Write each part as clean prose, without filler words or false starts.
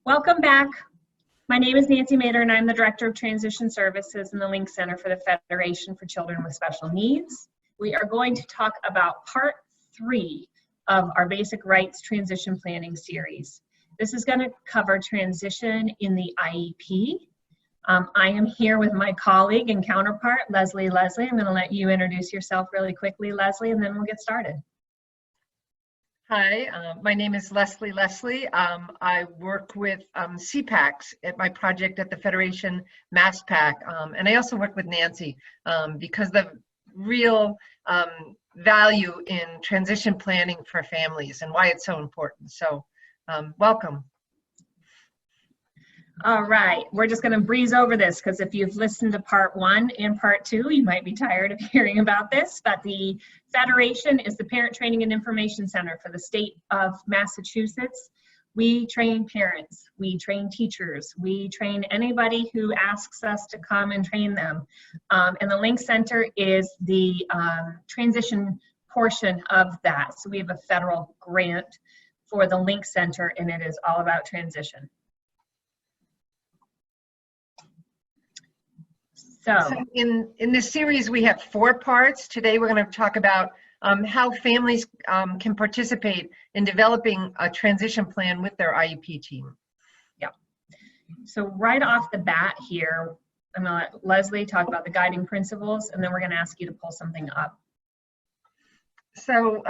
Welcome back. My name is Nancy Mader and I'm the Director of Transition Services in the Link Center for the Federation for Children with Special Needs. We are going to talk about part 3 of our Basic Rights Transition Planning series. This is going to cover transition in the IEP. I am here with my colleague and counterpart, Leslie. I'm going to let you introduce yourself really quickly, Leslie, and then we'll get started. Hi, my name is Leslie. I work with CPACs at my project at the Federation MassPAC, and I also work with Nancy because the real value in transition planning for families and why it's so important. So welcome. All right, we're just going to breeze over this because if you've listened to part 1 and part 2, you might be tired of hearing about this, but the Federation is the Parent Training and Information Center for the state of Massachusetts. We train parents, we train teachers, we train anybody who asks us to come and train them. And the Link Center is the transition portion of that. So we have a federal grant for the Link Center and it is all about transition. So in this series, we have 4 parts. Today, we're going to talk about how families can participate in developing a transition plan with their IEP team. Yeah. So right off the bat here, I'm going to let Leslie talk about the guiding principles, and then we're going to ask you to pull something up. So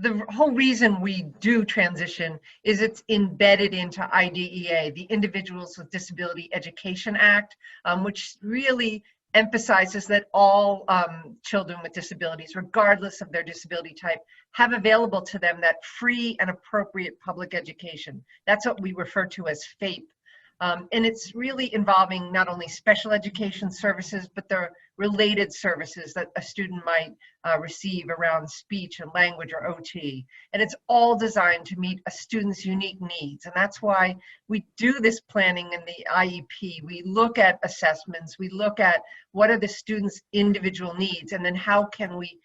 the whole reason we do transition is it's embedded into IDEA, the Individuals with Disability Education Act, which really emphasizes that all children with disabilities, regardless of their disability type, have available to them that free and appropriate public education. That's what we refer to as FAPE. And it's really involving not only special education services, but the related services that a student might receive around speech and language or OT. And it's all designed to meet a student's unique needs. And that's why we do this planning in the IEP. We look at assessments, we look at what are the student's individual needs, and then how can we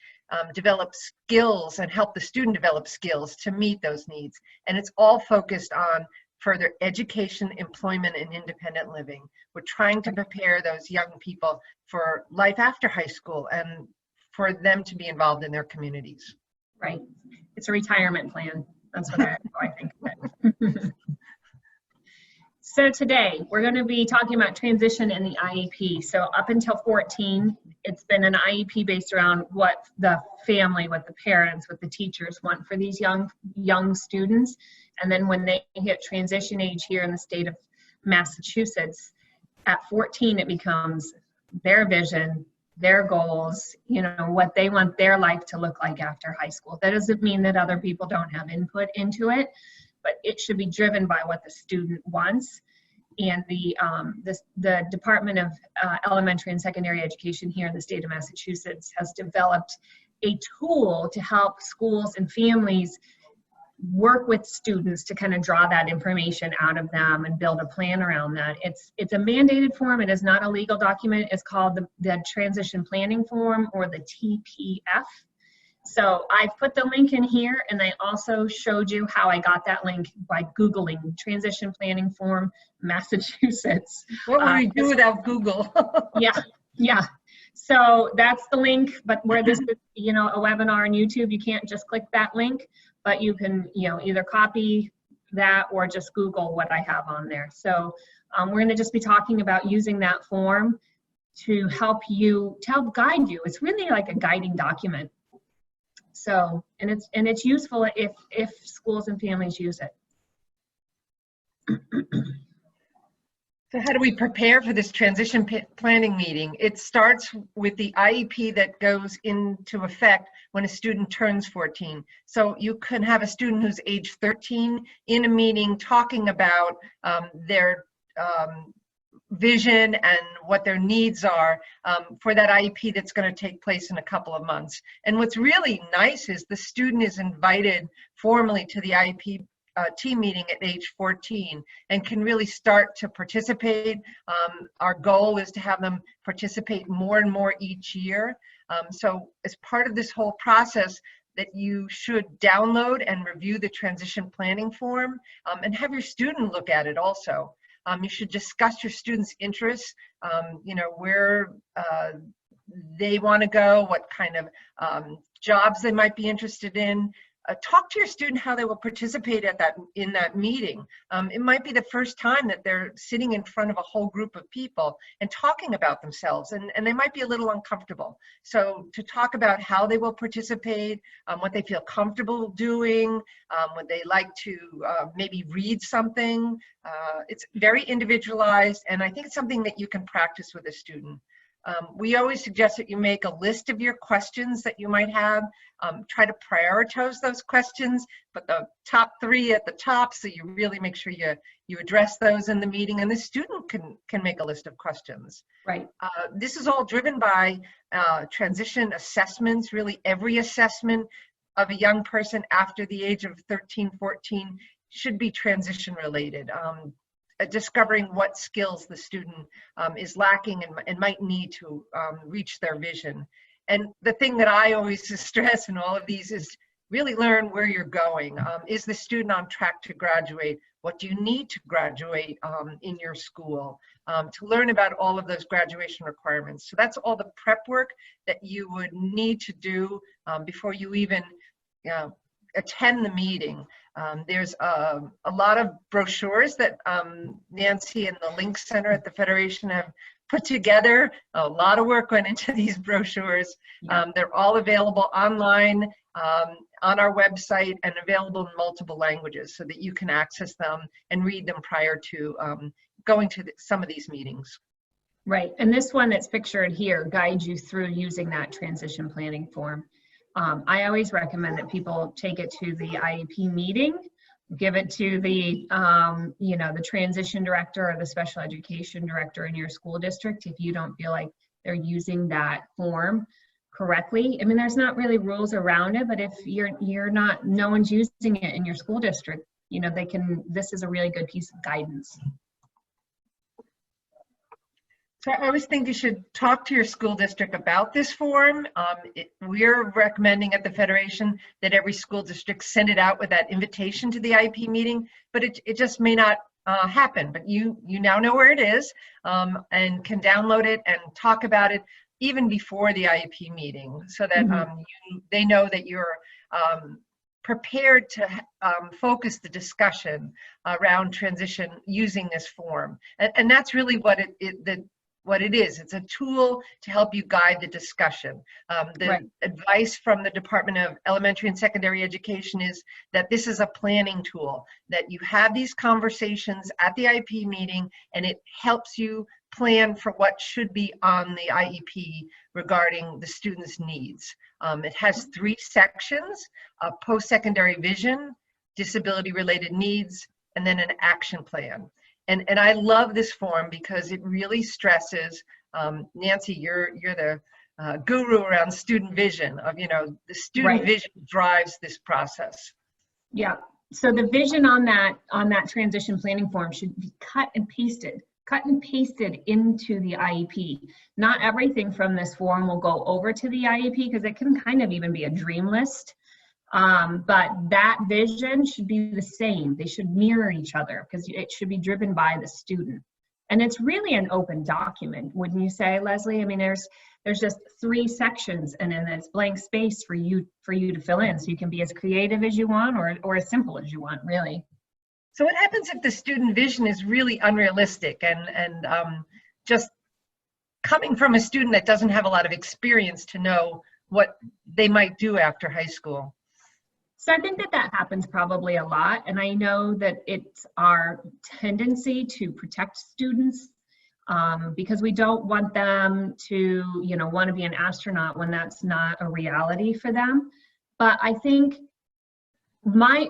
develop skills and help the student develop skills to meet those needs. And it's all focused on further education, employment, and independent living. We're trying to prepare those young people for life after high school and for them to be involved in their communities. Right. It's a retirement plan. That's what I think of it. So today, we're going to be talking about transition in the IEP. So up until 14, it's been an IEP based around what the family, what the parents, what the teachers want for these young students. And then when they hit transition age here in the state of Massachusetts, at 14, it becomes their vision, their goals, what they want their life to look like after high school. That doesn't mean that other people don't have input into it, but it should be driven by what the student wants. And the Department of Elementary and Secondary Education here in the state of Massachusetts has developed a tool to help schools and families work with students to kind of draw that information out of them and build a plan around that. It's a mandated form. It is not a legal document. It's called the Transition Planning Form, or the TPF. So I put the link in here, and I also showed you how I got that link by Googling Transition Planning Form, Massachusetts. What would we do without Google? Yeah. So that's the link, but where this is, a webinar on YouTube, you can't just click that link, but you can, either copy that or just Google what I have on there. So we're going to just be talking about using that form to help guide you. It's really like a guiding document. So, and it's useful if schools and families use it. So how do we prepare for this transition planning meeting? It starts with the IEP that goes into effect when a student turns 14. So you can have a student who's age 13 in a meeting talking about their vision and what their needs are for that IEP that's going to take place in a couple of months. And what's really nice is the student is invited formally to the IEP team meeting at age 14 and can really start to participate. Our goal is to have them participate more and more each year. So as part of this whole process, that you should download and review the transition planning form, and have your student look at it also. You should discuss your students' interests, where they want to go, what kind of jobs they might be interested in. Talk to your student how they will participate in that meeting. It might be the first time that they're sitting in front of a whole group of people and talking about themselves, and they might be a little uncomfortable. So to talk about how they will participate, what they feel comfortable doing, would they like to maybe read something. It's very individualized, and I think it's something that you can practice with a student. We always suggest that you make a list of your questions that you might have. Try to prioritize those questions, but the top 3 at the top, so you really make sure you address those in the meeting, and the student can make a list of questions. Right. This is all driven by transition assessments. Really, every assessment of a young person after the age of 13, 14 should be transition related. Discovering what skills the student is lacking and might need to reach their vision. And the thing that I always stress in all of these is really learn where you're going. Is the student on track to graduate? What do you need to graduate in your school? To learn about all of those graduation requirements. So that's all the prep work that you would need to do before you even attend the meeting. There's a lot of brochures that Nancy and the Link Center at the Federation have put together. A lot of work went into these brochures. Yeah. They're all available online on our website and available in multiple languages so that you can access them and read them prior to going to some of these meetings. Right, and this one that's pictured here guides you through using that transition planning form. I always recommend that people take it to the IEP meeting, give it to the, the transition director or the special education director in your school district if you don't feel like they're using that form correctly. I mean, there's not really rules around it, but if no one's using it in your school district, this is a really good piece of guidance. So I always think you should talk to your school district about this form. We're recommending at the Federation that every school district send it out with that invitation to the IEP meeting, but it just may not happen. But you now know where it is and can download it and talk about it even before the IEP meeting so that they know that you're prepared to focus the discussion around transition using this form. And that's really what it is. It's a tool to help you guide the discussion. The advice from the Department of Elementary and Secondary Education is that this is a planning tool, that you have these conversations at the IEP meeting and it helps you plan for what should be on the IEP regarding the student's needs. It has 3 sections, post-secondary vision, disability-related needs, and then an action plan. And I love this form because it really stresses, Nancy, you're the guru around student vision of, the student vision drives this process. Yeah, so the vision on that transition planning form should be cut and pasted into the IEP. Not everything from this form will go over to the IEP because it can kind of even be a dream list. But that vision should be the same. They should mirror each other because it should be driven by the student. And it's really an open document, wouldn't you say, Leslie? I mean, there's just 3 sections and then it's blank space for you to fill in. So you can be as creative as you want or as simple as you want, really. So what happens if the student vision is really unrealistic and just coming from a student that doesn't have a lot of experience to know what they might do after high school? So I think that happens probably a lot. And I know that it's our tendency to protect students because we don't want them to, want to be an astronaut when that's not a reality for them. But I think my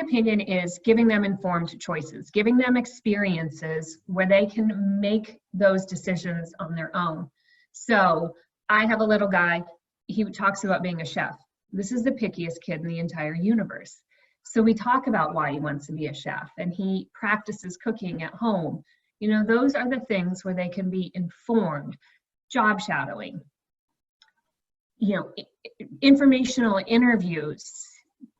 opinion is giving them informed choices, giving them experiences where they can make those decisions on their own. So I have a little guy, he talks about being a chef. This is the pickiest kid in the entire universe. So we talk about why he wants to be a chef and he practices cooking at home. Those are the things where they can be informed. Job shadowing. informational interviews,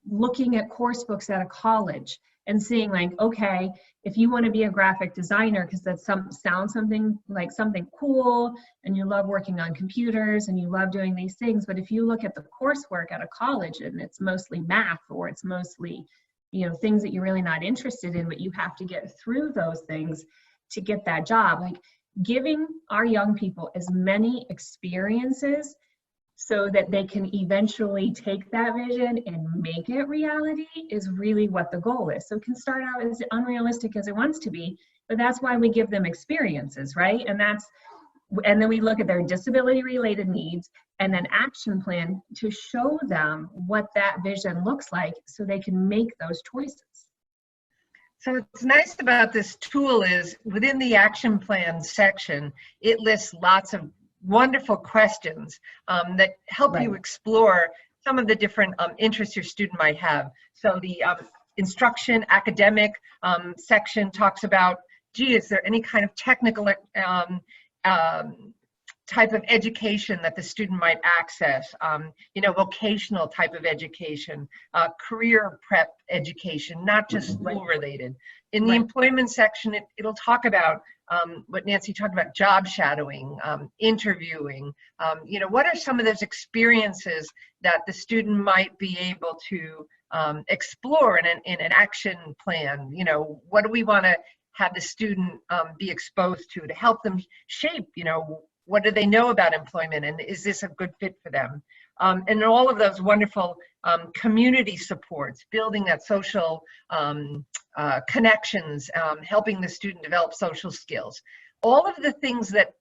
looking at course books at a college and seeing like, okay, if you want to be a graphic designer because that sounds something cool and you love working on computers and you love doing these things, but if you look at the coursework at a college and it's mostly math or it's mostly things that you're really not interested in, but you have to get through those things to get that job. Like giving our young people as many experiences so that they can eventually take that vision and make it reality is really what the goal is. So it can start out as unrealistic as it wants to be, but that's why we give them experiences, right? And then we look at their disability related needs and an action plan to show them what that vision looks like so they can make those choices. So what's nice about this tool is within the action plan section, it lists lots of wonderful questions that help you explore some of the different interests your student might have. So the instruction academic section talks about, gee, is there any kind of technical type of education that the student might access, vocational type of education, career prep education, not just school related. In the employment section, it'll talk about what Nancy talked about, job shadowing, interviewing, what are some of those experiences that the student might be able to explore in an action plan? What do we want to have the student be exposed to help them shape, what do they know about employment and is this a good fit for them? And all of those wonderful community supports, building that social connections, helping the student develop social skills. All of the things that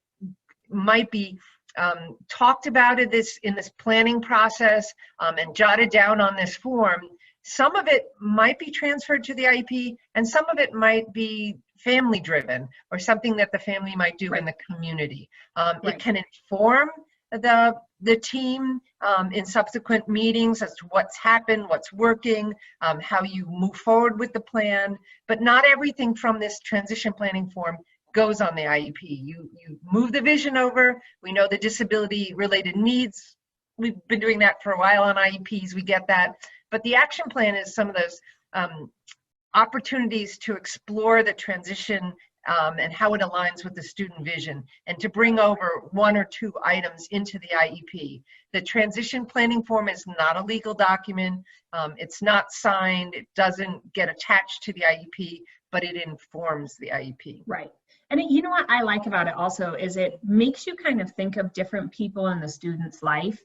might be talked about in this planning process and jotted down on this form, some of it might be transferred to the IEP and some of it might be family driven or something that the family might do in the community. It can inform the team in subsequent meetings as to what's happened, what's working, how you move forward with the plan, but not everything from this transition planning form goes on the IEP. You move the vision over. We know the disability related needs. We've been doing that for a while on IEPs, we get that. But the action plan is some of those opportunities to explore the transition and how it aligns with the student vision and to bring over 1 or 2 items into the IEP. The transition planning form is not a legal document. It's not signed. It doesn't get attached to the IEP, but it informs the IEP. Right. And you know what I like about it also is it makes you kind of think of different people in the student's life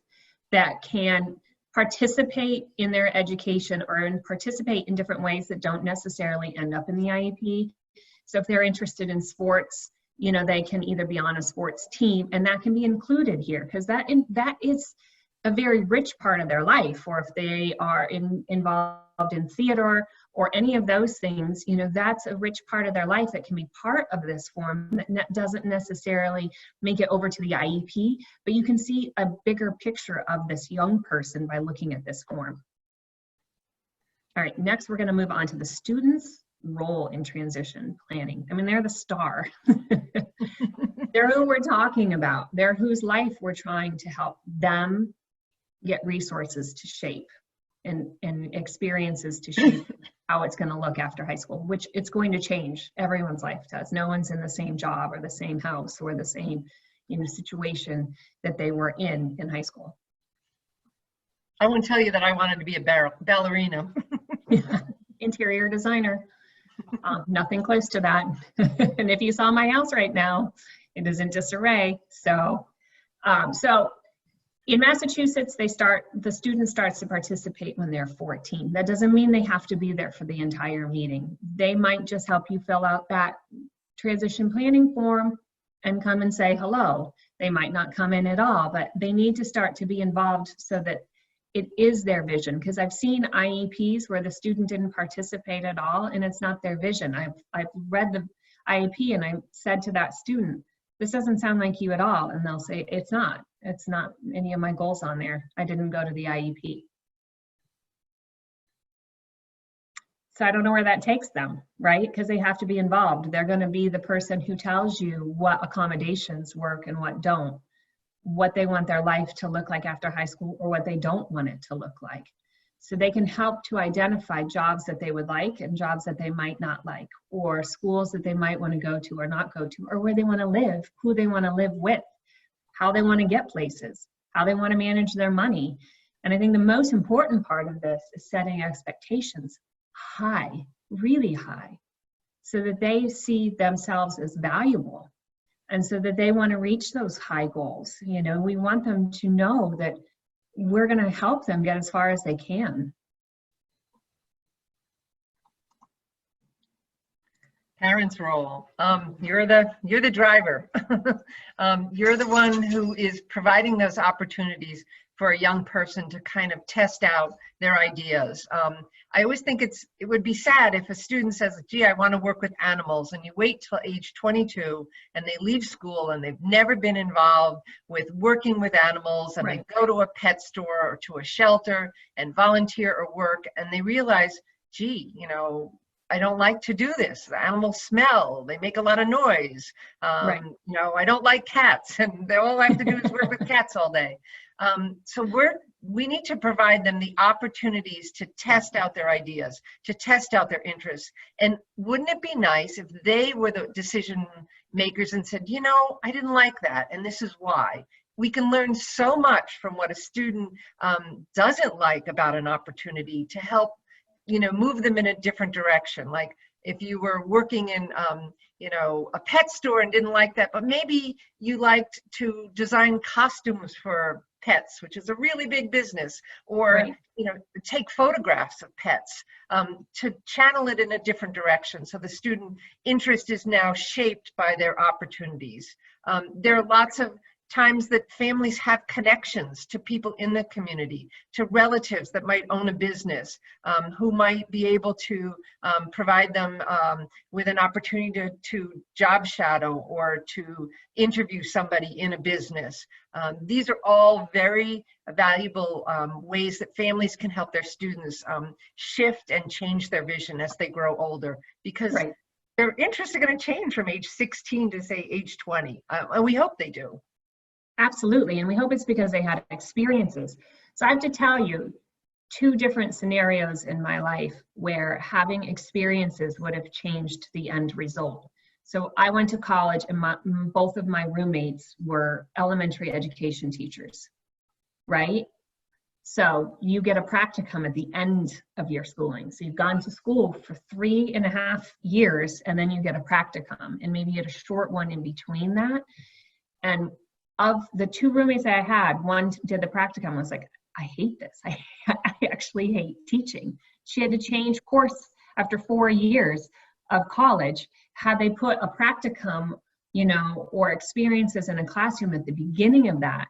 that can participate in their education or participate in different ways that don't necessarily end up in the IEP. So if they're interested in sports, they can either be on a sports team and that can be included here because that is a very rich part of their life. Or if they are involved in theater or any of those things, that's a rich part of their life that can be part of this form that doesn't necessarily make it over to the IEP, but you can see a bigger picture of this young person by looking at this form. All right, next we're going to move on to the students' role in transition planning. I mean, they're the star. They're who we're talking about. They're whose life we're trying to help them get resources to shape and experiences to shape how it's going to look after high school, which it's going to change. Everyone's life does. No one's in the same job or the same house or the same situation that they were in high school. I won't tell you that I wanted to be a ballerina. Interior designer. Nothing close to that. And if you saw my house right now, it is in disarray. So in Massachusetts, the student starts to participate when they're 14. That doesn't mean they have to be there for the entire meeting. They might just help you fill out that transition planning form and come and say hello. They might not come in at all, but they need to start to be involved so that it is their vision. Because I've seen IEPs where the student didn't participate at all and it's not their vision. I've read the IEP and I said to that student, this doesn't sound like you at all. And they'll say, it's not any of my goals on there. I didn't go to the IEP. So I don't know where that takes them, right? Because they have to be involved. They're going to be the person who tells you what accommodations work and what don't. what they want their life to look like after high school or what they don't want it to look like. So they can help to identify jobs that they would like and jobs that they might not like, or schools that they might want to go to or not go to, or where they want to live, who they want to live with, how they want to get places, how they want to manage their money. And I think the most important part of this is setting expectations high, really high, so that they see themselves as valuable and so that they want to reach those high goals. You know, we want them to know that we're going to help them get as far as they can. Parents' role. You're the driver. You're the one who is providing those opportunities for a young person to kind of test out their ideas. I always think it would be sad if a student says, gee, I want to work with animals, and you wait till age 22 and they leave school and they've never been involved with working with animals, and Right. they go to a pet store or to a shelter and volunteer or work, and they realize, gee, you know, I don't like to do this. The animals smell, they make a lot of noise. Right. You know, I don't like cats, and all I have to do is work with cats all day. So we need to provide them the opportunities to test out their ideas, to test out their interests. And wouldn't it be nice if they were the decision makers and said, you know, I didn't like that, and this is why. We can learn so much from what a student doesn't like about an opportunity to help, you know, move them in a different direction. Like if you were working in, you know, a pet store and didn't like that, but maybe you liked to design costumes for pets, which is a really big business, or, Right. you know, take photographs of pets, to channel it in a different direction. So the student interest is now shaped by their opportunities. There are lots of times that families have connections to people in the community, to relatives that might own a business, who might be able to provide them with an opportunity to job shadow or to interview somebody in a business. These are all very valuable ways that families can help their students shift and change their vision as they grow older, because Right. their interests are going to change from age 16 to say age 20, and we hope they do. Absolutely. And we hope it's because they had experiences. So I have to tell you 2 different scenarios in my life where having experiences would have changed the end result. So I went to college, and both of my roommates were elementary education teachers, right? So you get a practicum at the end of your schooling. So you've gone to school for 3.5 years, and then you get a practicum, and maybe you get a short one in between that. And of the 2 roommates that I had, one did the practicum and was like, I hate this. I actually hate teaching. She had to change course after 4 years of college. Had they put a practicum, you know, or experiences in a classroom at the beginning of that,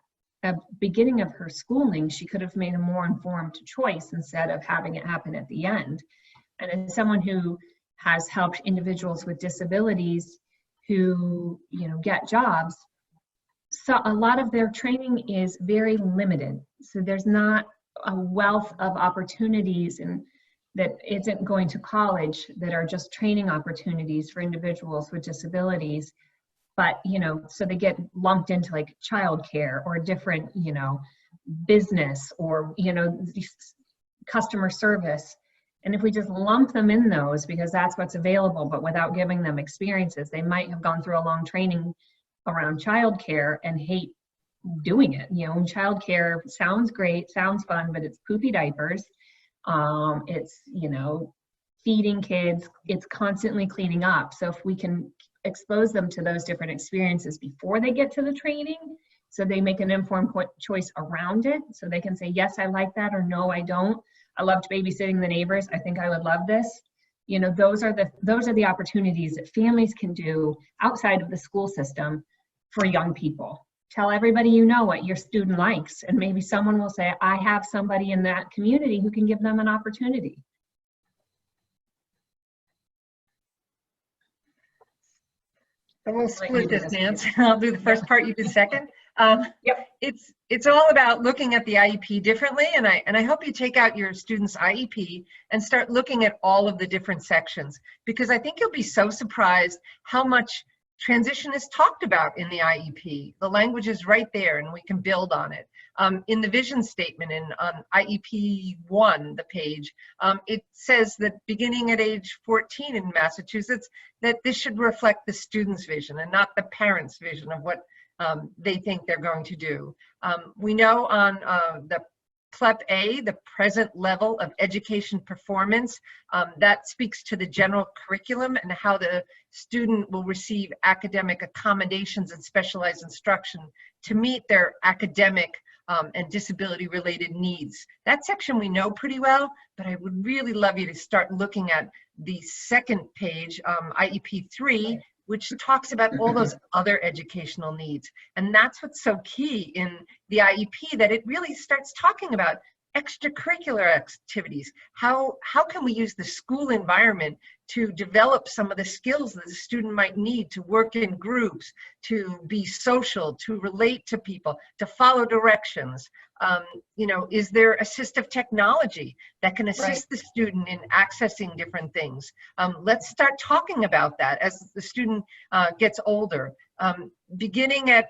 beginning of her schooling, she could have made a more informed choice instead of having it happen at the end. And as someone who has helped individuals with disabilities who, you know, get jobs, so a lot of their training is very limited. So there's not a wealth of opportunities and that isn't going to college that are just training opportunities for individuals with disabilities. But, you know, so they get lumped into like childcare or different, you know, business or, you know, customer service. And if we just lump them in those because that's what's available, but without giving them experiences, they might have gone through a long training around childcare and hate doing it. You know, childcare sounds great, sounds fun, but it's poopy diapers. It's, you know, feeding kids, it's constantly cleaning up. So if we can expose them to those different experiences before they get to the training, so they make an informed choice around it, so they can say, yes, I like that, or no, I don't. I loved babysitting the neighbors. I think I would love this. You know, those are the opportunities that families can do outside of the school system for young people. Tell everybody you know what your student likes, and maybe someone will say, I have somebody in that community who can give them an opportunity. So we'll split this, Nancy. I'll do the first part, you do second. Yep. It's all about looking at the IEP differently, and I hope you take out your student's IEP and start looking at all of the different sections, because I think you'll be so surprised how much Transition is talked about in the IEP. The language is right there and we can build on it. In the vision statement on IEP 1, the page, it says that beginning at age 14 in Massachusetts, that this should reflect the student's vision and not the parent's vision of what they think they're going to do. We know on the PLEP A, the present level of education performance, that speaks to the general curriculum and how the student will receive academic accommodations and specialized instruction to meet their academic and disability related needs. That section we know pretty well, but I would really love you to start looking at the second page, IEP 3, which talks about all those other educational needs. And that's what's so key in the IEP, that it really starts talking about extracurricular activities. How can we use the school environment to develop some of the skills that the student might need to work in groups, to be social, to relate to people, to follow directions? You know, is there assistive technology that can assist the student in accessing different things? Let's start talking about that as the student gets older. Beginning at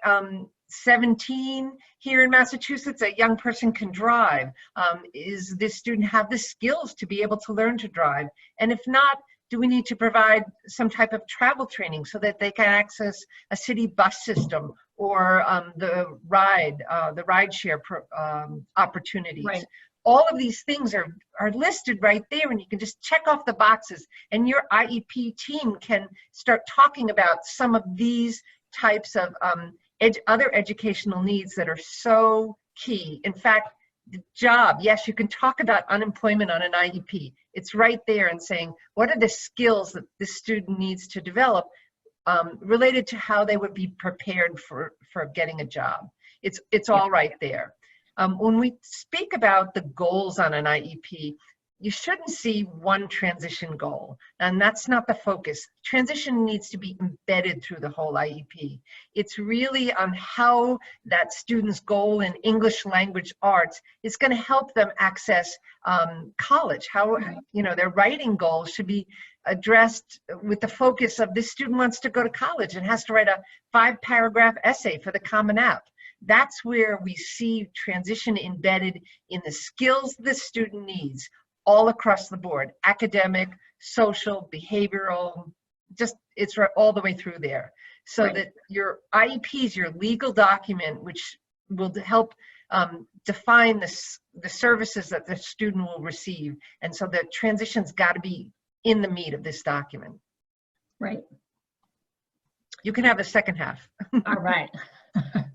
17 here in Massachusetts, a young person can drive. Is this student have the skills to be able to learn to drive? And if not, do we need to provide some type of travel training so that they can access a city bus system or the rideshare opportunities? Right. All of these things are listed right there, and you can just check off the boxes, and your IEP team can start talking about some of these types of other educational needs that are so key. In fact, the job, yes, you can talk about unemployment on an IEP. It's right there and saying, what are the skills that this student needs to develop related to how they would be prepared for getting a job? It's all right there. When we speak about the goals on an IEP, you shouldn't see one transition goal, and that's not the focus. Transition needs to be embedded through the whole IEP. It's really on how that student's goal in English language arts is going to help them access college. How, you know, their writing goals should be addressed with the focus of this student wants to go to college and has to write a 5-paragraph essay for the Common App. That's where we see transition embedded in the skills the student needs, all across the board: academic, social, behavioral, just it's right all the way through there. So that your IEP is your legal document, which will help define the services that the student will receive. And so the transition's got to be in the meat of this document. Right. You can have a second half. All right.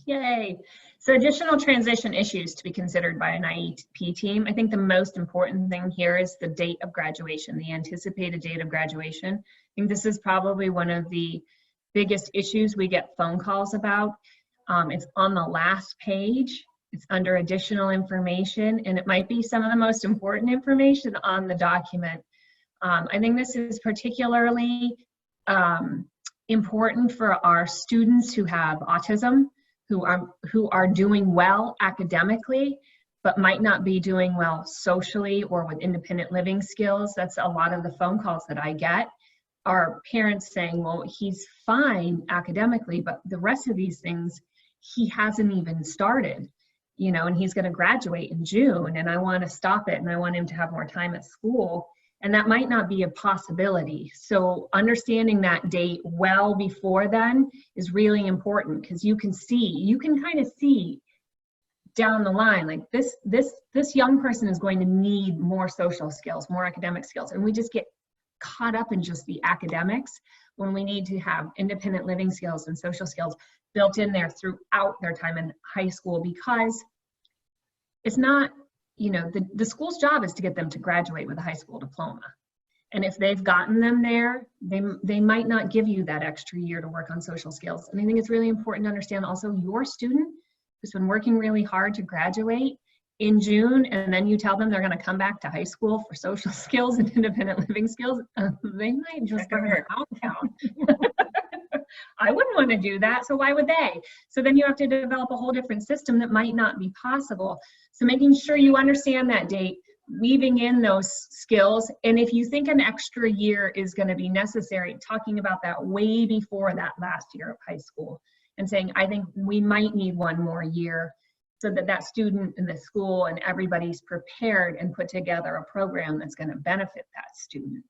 Yay. So additional transition issues to be considered by an IEP team. I think the most important thing here is the date of graduation, the anticipated date of graduation. I think this is probably one of the biggest issues we get phone calls about. It's on the last page. It's under additional information, and it might be some of the most important information on the document. I think this is particularly important for our students who have autism, who are doing well academically, but might not be doing well socially or with independent living skills. That's a lot of the phone calls that I get, are parents saying, well, he's fine academically, but the rest of these things, he hasn't even started, you know, and he's going to graduate in June, and I want to stop it, and I want him to have more time at school. And that might not be a possibility. So understanding that date well before then is really important, because you can kind of see down the line, like this young person is going to need more social skills, more academic skills. And we just get caught up in just the academics when we need to have independent living skills and social skills built in there throughout their time in high school, because it's not, you know, the school's job is to get them to graduate with a high school diploma. And if they've gotten them there, they might not give you that extra year to work on social skills. And I think it's really important to understand also your student who's been working really hard to graduate in June, and then you tell them they're going to come back to high school for social skills and independent living skills, they might just go to compound. I wouldn't want to do that, so why would they? So then you have to develop a whole different system that might not be possible. So making sure you understand that date weaving in those skills. And if you think an extra year is going to be necessary, talking about that way before that last year of high school and saying, I think we might need one more year so that that student and the school and everybody's prepared and put together a program that's going to benefit that student.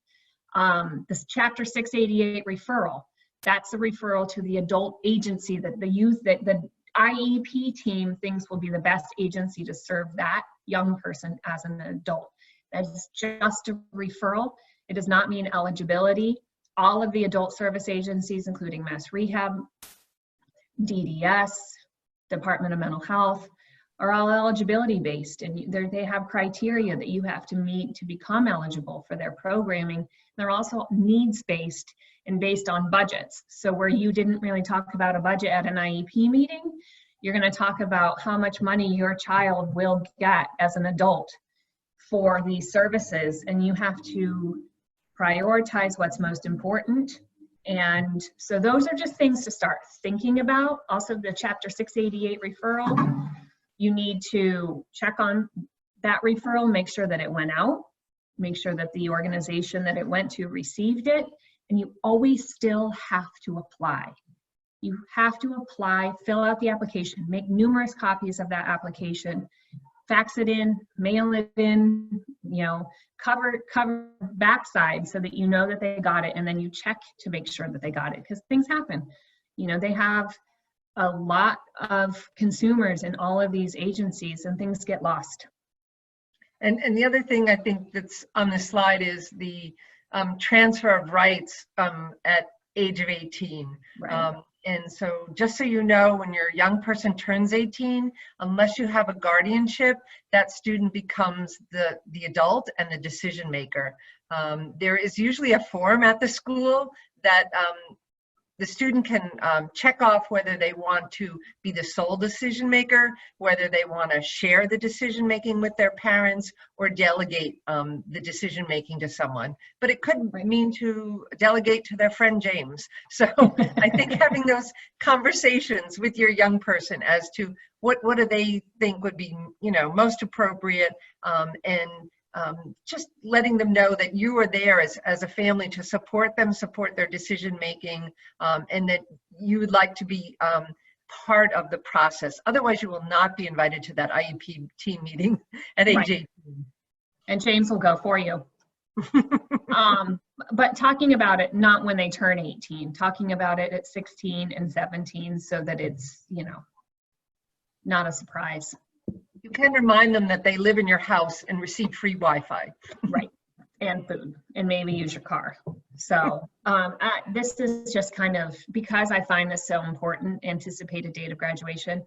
This Chapter 688 referral, that's a referral to the adult agency that the IEP team thinks will be the best agency to serve that young person as an adult. That is just a referral. It does not mean eligibility. All of the adult service agencies, including Mass Rehab, DDS, Department of Mental Health, are all eligibility based, and they have criteria that you have to meet to become eligible for their programming. They're also needs based and based on budgets. So where you didn't really talk about a budget at an IEP meeting, you're going to talk about how much money your child will get as an adult for these services, and you have to prioritize what's most important. And so those are just things to start thinking about. Also, the Chapter 688 referral, you need to check on that referral, make sure that it went out, make sure that the organization that it went to received it, and you always still have to apply. You have to apply, fill out the application, make numerous copies of that application, fax it in, mail it in, cover backside so that you know that they got it, and then you check to make sure that they got it, because things happen. They have a lot of consumers in all of these agencies, and things get lost. And the other thing I think that's on this slide is the transfer of rights at age of 18. Right. And so just so you know, when your young person turns 18, unless you have a guardianship, that student becomes the adult and the decision maker. There is usually a form at the school that the student can check off whether they want to be the sole decision maker, whether they want to share the decision making with their parents, or delegate the decision making to someone. But it could mean to delegate to their friend James. So I think having those conversations with your young person as to what do they think would be most appropriate, and just letting them know that you are there as a family to support them, support their decision making, and that you would like to be part of the process. Otherwise, you will not be invited to that IEP team meeting at age 18. And James will go for you. But talking about it not when they turn 18, talking about it at 16 and 17 so that it's, not a surprise. You can remind them that they live in your house and receive free Wi-Fi. Right, and food, and maybe use your car. So this is just kind of, because I find this so important, anticipated date of graduation.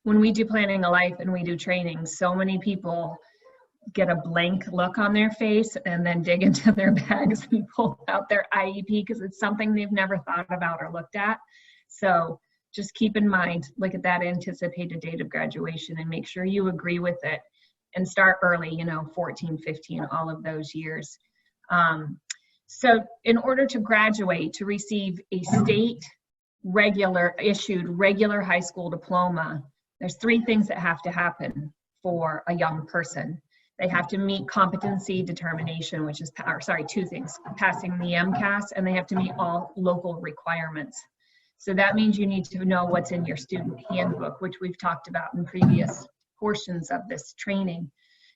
When we do Planning a Life and we do training, so many people get a blank look on their face and then dig into their bags and pull out their IEP because it's something they've never thought about or looked at. So just keep in mind, look at that anticipated date of graduation and make sure you agree with it, and start early, 14, 15, all of those years. So in order to graduate, to receive a state issued regular high school diploma, there's 3 things that have to happen for a young person. They have to meet competency determination, which is, 2 things, passing the MCAS, and they have to meet all local requirements. So that means you need to know what's in your student handbook, which we've talked about in previous portions of this training.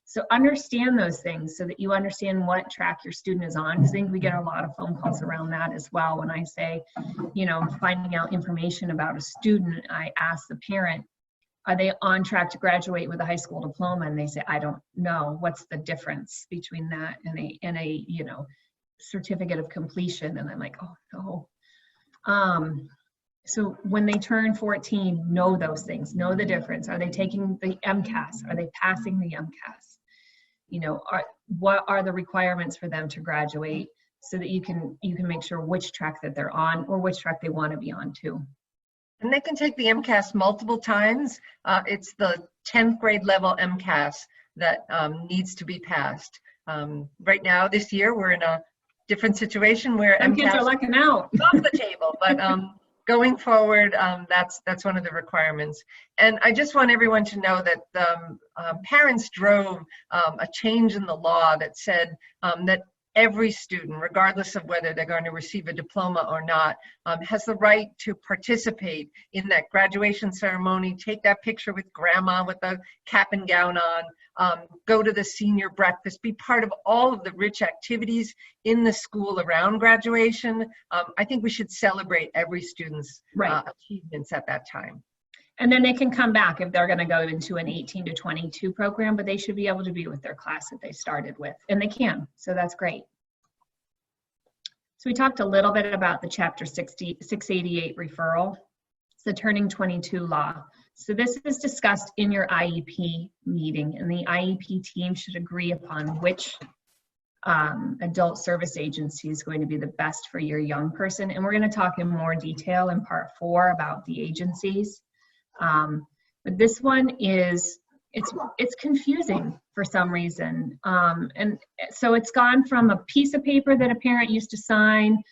So understand those things so that you understand what track your student is on. Because I think we get a lot of phone calls around that as well. When I say, finding out information about a student, I ask the parent, are they on track to graduate with a high school diploma? And they say, I don't know. What's the difference between that and a certificate of completion? And I'm like, oh no. So when they turn 14, know those things, know the difference. Are they taking the MCAS? Are they passing the MCAS? What are the requirements for them to graduate, so that you can make sure which track that they're on or which track they want to be on too. And they can take the MCAS multiple times. It's the 10th grade level MCAS that needs to be passed. Right now, this year, we're in a different situation where MCAS are lucking out off the table, but going forward, that's one of the requirements. And I just want everyone to know that parents drove a change in the law that said that every student, regardless of whether they're going to receive a diploma or not, has the right to participate in that graduation ceremony, take that picture with grandma with the cap and gown on, go to the senior breakfast, be part of all of the rich activities in the school around graduation. I think we should celebrate every student's achievements at that time. And then they can come back if they're going to go into an 18 to 22 program, but they should be able to be with their class that they started with, and they can, so that's great. So we talked a little bit about the Chapter 688 referral. It's the Turning 22 law. So this is discussed in your IEP meeting, and the IEP team should agree upon which adult service agency is going to be the best for your young person. And we're going to talk in more detail in part 4 about the agencies. But this one is, it's confusing for some reason. And so it's gone from a piece of paper that a parent used to sign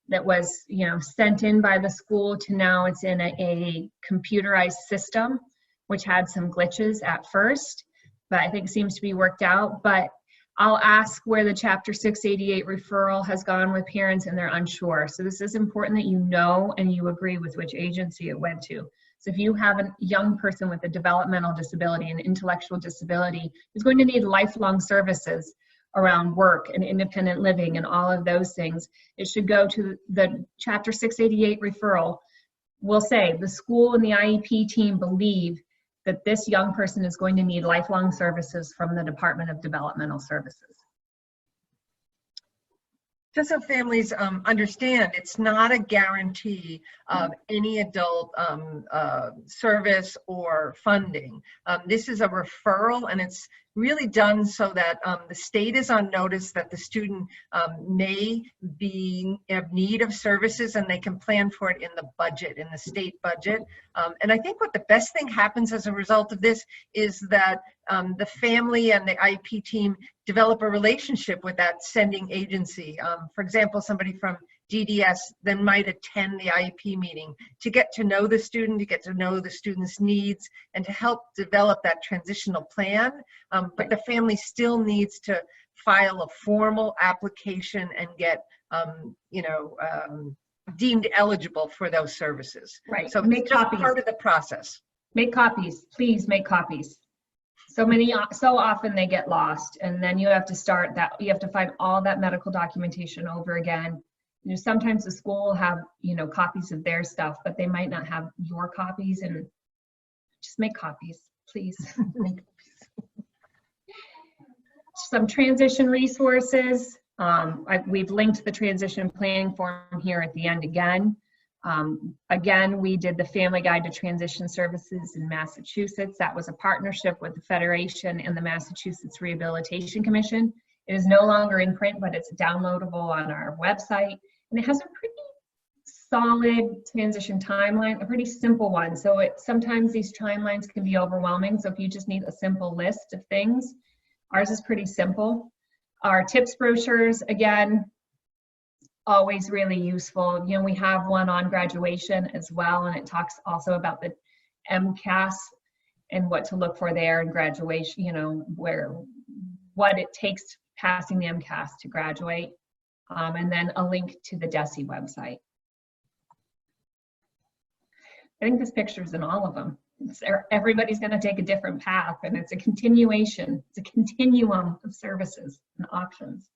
that was, sent in by the school to now it's in a computerized system, which had some glitches at first, but I think seems to be worked out. But I'll ask where the Chapter 688 referral has gone with parents and they're unsure. So this is important that you know and you agree with which agency it went to. So if you have a young person with a developmental disability and intellectual disability who's going to need lifelong services around work and independent living and all of those things, it should go to the Chapter 688 referral. We'll say the school and the IEP team believe that this young person is going to need lifelong services from the Department of Developmental Services. Just so families understand, it's not a guarantee of any adult service or funding. This is a referral, and it's really done so that the state is on notice that the student may be in need of services, and they can plan for it in the budget, in the state budget. And I think what the best thing happens as a result of this is that the family and the IEP team develop a relationship with that sending agency. For example, somebody from DDS then might attend the IEP meeting to get to know the student, to get to know the student's needs, and to help develop that transitional plan. But the family still needs to file a formal application and get, deemed eligible for those services. Right. So make copies. Part of the process. Make copies. Please make copies. So often they get lost, and then you have to start that. You have to find all that medical documentation over again. Sometimes the school will have, copies of their stuff, but they might not have your copies, and just make copies, please. Some transition resources. We've linked the transition planning form here at the end again. Again, we did the Family Guide to Transition Services in Massachusetts. That was a partnership with the Federation and the Massachusetts Rehabilitation Commission. It is no longer in print, but it's downloadable on our website. And it has a pretty solid transition timeline, a pretty simple one. So sometimes these timelines can be overwhelming. So if you just need a simple list of things, ours is pretty simple. Our tips brochures, again, always really useful. We have one on graduation as well, and it talks also about the MCAS and what to look for there in graduation, what it takes passing the MCAS to graduate, and then a link to the DESE website. I think this picture's in all of them. Everybody's going to take a different path, and it's a continuation. It's a continuum of services and options.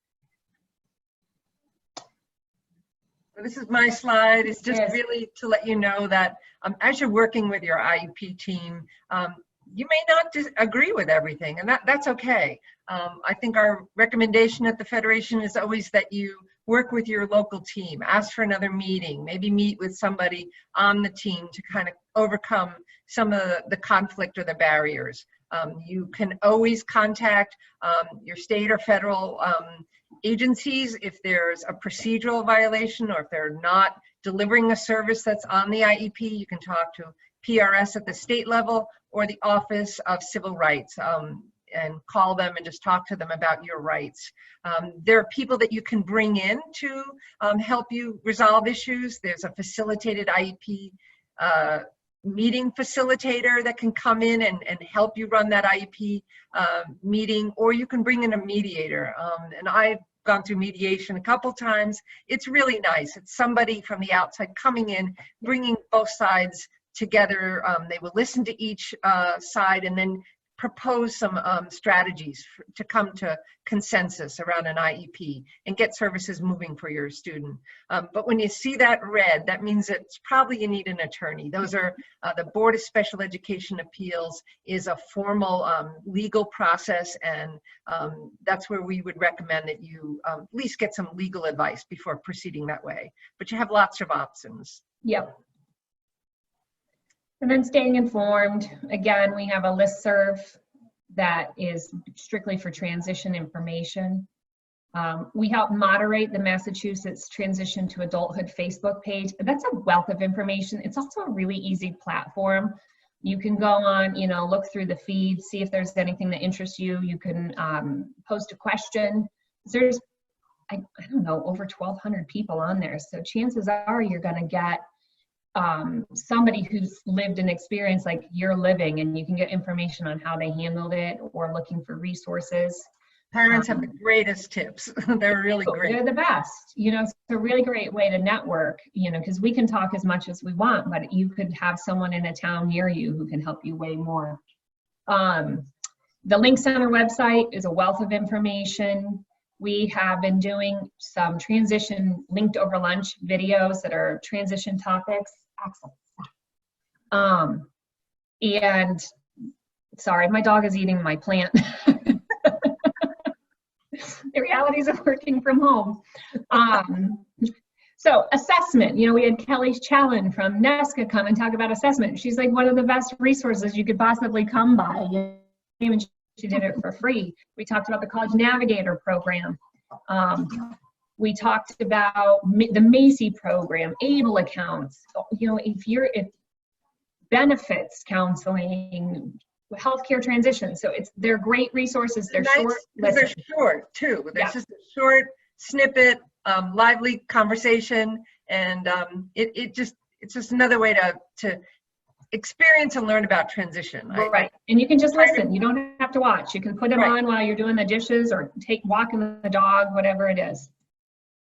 This is my slide. It's just really to let you know that as you're working with your IEP team, you may not agree with everything, and that's okay. I think our recommendation at the Federation is always that you work with your local team, ask for another meeting, maybe meet with somebody on the team to kind of overcome some of the conflict or the barriers. You can always contact your state or federal agencies if there's a procedural violation or if they're not delivering a service that's on the IEP. You can talk to PRS at the state level or the Office of Civil Rights. and call them and just talk to them about your rights. There are people that you can bring in to help you resolve issues. There's a facilitated IEP meeting facilitator that can come in and help you run that IEP meeting, or you can bring in a mediator. And I've gone through mediation a couple times. It's really nice. It's somebody from the outside coming in, bringing both sides together. They will listen to each side and then propose some strategies to come to consensus around an IEP and get services moving for your student. But when you see that red, that means it's probably you need an attorney. Those are the Board of Special Education Appeals is a formal legal process, and that's where we would recommend that you at least get some legal advice before proceeding that way. But you have lots of options. Yep. And then staying informed, again, we have a listserv that is strictly for transition information. We help moderate the Massachusetts Transition to Adulthood Facebook page. That's a wealth of information. It's also a really easy platform. You can go on, look through the feed, see if there's anything that interests you. You can post a question. There's, I don't know, over 1,200 people on there. So chances are you're going to get somebody who's lived an experience like you're living, and you can get information on how they handled it or looking for resources. Parents have the greatest tips. They're really great. They're the best. It's a really great way to network, because we can talk as much as we want, but you could have someone in a town near you who can help you way more. The links on our website is a wealth of information. We have been doing some transition linked over lunch videos that are transition topics. And sorry, my dog is eating my plant. The realities of working from home. So assessment, we had Kelly Challen from NESCA come and talk about assessment. She's like one of the best resources you could possibly come by. Even she did it for free. We talked about the College Navigator program. We talked about the Macy program, ABLE accounts. If benefits counseling, healthcare transition. So they're great resources. They're short. They're short too. There's just a short snippet, lively conversation, and it's just another way to experience and learn about transition. Right. And you can just listen. You don't have to watch. You can put them on while you're doing the dishes or walking the dog, whatever it is.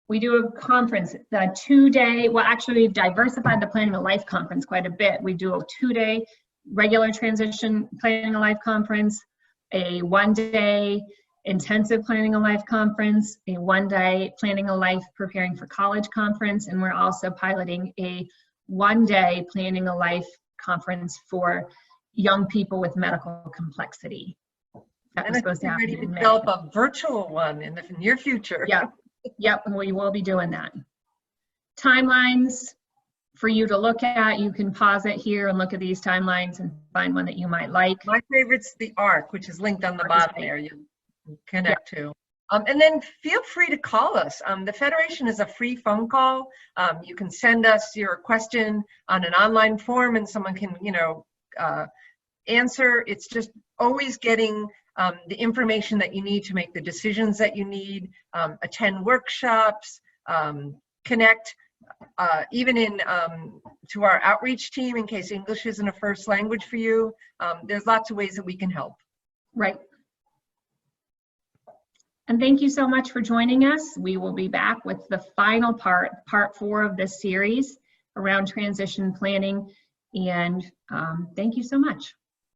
We do a conference, the 2-day, well, actually we've diversified the Planning a Life conference quite a bit. We do a 2-day regular transition Planning a Life conference, a 1-day intensive Planning a Life conference, a 1-day Planning a Life preparing for college conference, and we're also piloting a 1-day Planning a Life conference for young people with medical complexity. That was supposed to happen in May. Develop a virtual one in the near future. Yep, and we will be doing that. Timelines for you to look at. You can pause it here and look at these timelines and find one that you might like. My favorite's the ARC, which is linked on the bottom there. You connect to. And then feel free to call us. The Federation is a free phone call. You can send us your question on an online form and someone can, answer. It's just always getting the information that you need to make the decisions that you need, attend workshops, connect, even to our outreach team in case English isn't a first language for you. There's lots of ways that we can help. Right. And thank you so much for joining us. We will be back with the final part 4 of this series around transition planning. And thank you so much.